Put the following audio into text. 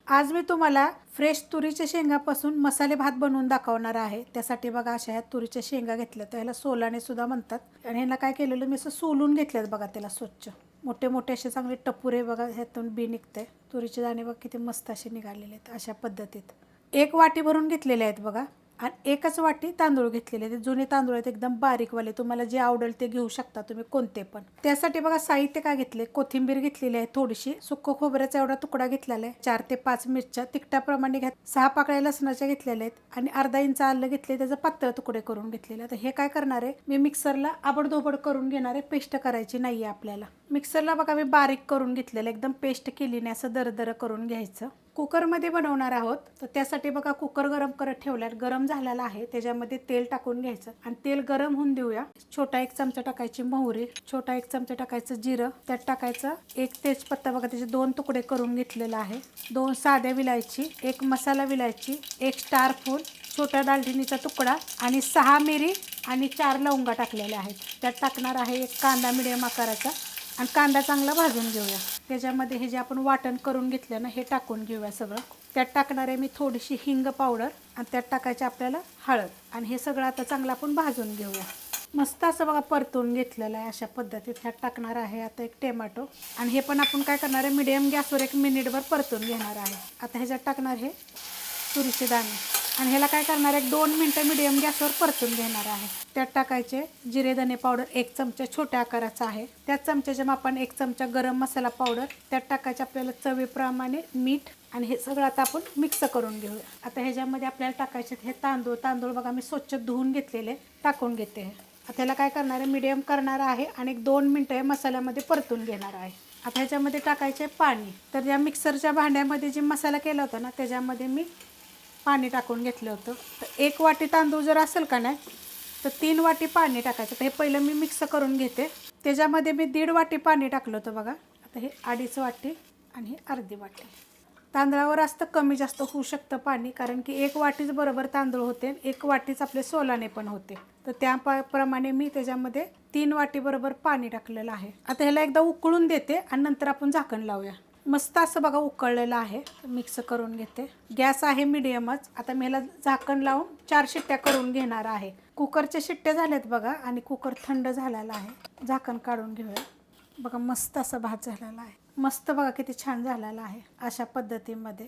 आज मी तुम्हाला फ्रेश तुरीच्या शेंगापासून मसाले भात बनवून दाखवणार आहे। त्यासाठी बघा अशा ह्या तुरीच्या शेंगा घेतल्या, त्याला सोलाने सुद्धा म्हणतात। आणि ह्याला काय केलेलं मी असं सोलून घेतल्यात बघा, त्याला स्वच्छ मोठे मोठे असे चांगले टपुरे बघा ह्यातून बी निघते। तुरीचे दाणे बघा किती मस्त असे निघालेले आहेत। अशा पद्धतीत एक वाटी भरून घेतलेले आहेत बघा, आणि एकच वाटी तांदूळ घेतलेले आहेत। जुने तांदूळ आहेत एकदम बारीकवाले, तुम्हाला जे आवडेल ते घेऊ शकता तुम्ही कोणते पण। त्यासाठी बघा साहित्य काय घेतले, कोथिंबीर घेतलेली आहे थोडीशी, सुक्क खोबऱ्याचा एवढा तुकडा घेतलेला आहे, 4 ते 5 मिरच्या तिखटाप्रमाणे घ्या, 6 पाकळ्या लसणाच्या घेतलेल्या आहेत, आणि अर्धा इंच आलं घेतले, त्याचे पातळ तुकडे करून घेतलेले। आता हे काय करणार आहे मी, मिक्सरला आबडधोबड करून घेणार आहे, पेस्ट करायची नाहीये आपल्याला। मिक्सरला बघा मी बारीक करून घेतलेलं, एकदम पेस्ट केली नाही, असं दरदर करून घ्यायचं। कुकरमध्ये बनवणार आहोत, तर त्यासाठी बघा कुकर गरम करत ठेवल्यात, गरम झालेला आहे, त्याच्यामध्ये तेल टाकून घ्यायचं आणि तेल गरम होऊन देऊया। छोटा 1 चमचा टाकायची मोहरी, छोटा 1 चमचा टाकायचं जिरं, त्यात टाकायचं 1 तेजपत्ता बघा त्याचे 2 तुकडे करून घेतलेला आहे, 2 साध्या विलायची, 1 मसाला विलायची, 1 स्टार फूल, छोटा दालचिनीचा तुकडा, आणि 6 मिरी आणि 4 लवंगा टाकलेल्या आहेत। त्यात टाकणार आहे 1 कांदा मिडियम आकाराचा, आणि कांदा चांगला भाजून घेऊया। त्याच्यामध्ये हे जे आपण वाटण करून घेतलं ना, हे टाकून घेऊया सगळं। त्यात टाकणार आहे मी थोडीशी हिंग पावडर, आणि त्यात टाकायचे आपल्याला हळद, आणि हे सगळं आता चांगलं आपण भाजून घेऊया। मस्त असं बघा परतून घेतलेलं आहे अशा पद्धतीत। ह्यात टाकणार आहे आता 1 टोमॅटो, आणि हे पण आपण काय करणार आहे मिडियम गॅसवर 1 मिनिटभर परतून घेणार आहे। आता ह्याच्यात टाकणार हे तुरीचे दाणे, आणि ह्याला काय करणार आहे 2 मिनटं मिडियम गॅसवर परतून घेणार आहे। त्यात टाकायचे जिरे धने पावडर 1 चमचा छोट्या आकाराचा आहे, त्याच चमच्याच्या मापाने 1 चमचा गरम मसाला पावडर, त्यात टाकायचे आपल्याला चवीप्रमाणे मीठ, आणि हे सगळं आता आपण मिक्स करून घेऊया। आता ह्याच्यामध्ये आपल्याला टाकायचे हे तांदूळ बघा मी स्वच्छ धुवून घेतलेले टाकून घेते। आता ह्याला काय करणार आहे मिडियम करणार आहे, आणि 2 मिनटं हे मसाल्यामध्ये परतून घेणार आहे। आता ह्याच्यामध्ये टाकायचे पाणी, तर या मिक्सरच्या भांड्यामध्ये जे मसाला केला होता ना, त्याच्यामध्ये मी पाणी टाकून घेतलं होतं। तर 1 वाटी तांदूळ जर असेल का नाही, तर 3 वाटी पाणी टाकायचं। तर हे पहिलं मी मिक्स करून घेते, त्याच्यामध्ये मी 1.5 वाटी पाणी टाकलं होतं बघा। आता हे 2.5 वाटी, आणि हे अर्धी वाटी। तांदळावर असतं कमी जास्त होऊ शकतं पाणी, कारण की 1 वाटीच बरोबर तांदूळ होते, 1 वाटीच आपले सोलाने पण होते, तर त्याप्रमाणे मी त्याच्यामध्ये 3 वाटी बरोबर पाणी टाकलेलं आहे। आता ह्याला एकदा उकळून देते, आणि नंतर आपण झाकण लावूया। मस्त असं बघा उकळलेलं आहे, मिक्स करून घेते। गॅस आहे मिडियमच। आता मी ह्याला झाकण लावून 4 शिट्ट्या करून घेणार आहे। कुकरच्या शिट्ट्या झाल्यात बघा, आणि कुकर थंड झालेला आहे। झाकण काढून घेऊया। बघा मस्त असा भात झालेला आहे, मस्त बघा किती छान झालेला आहे अशा पद्धतीमध्ये।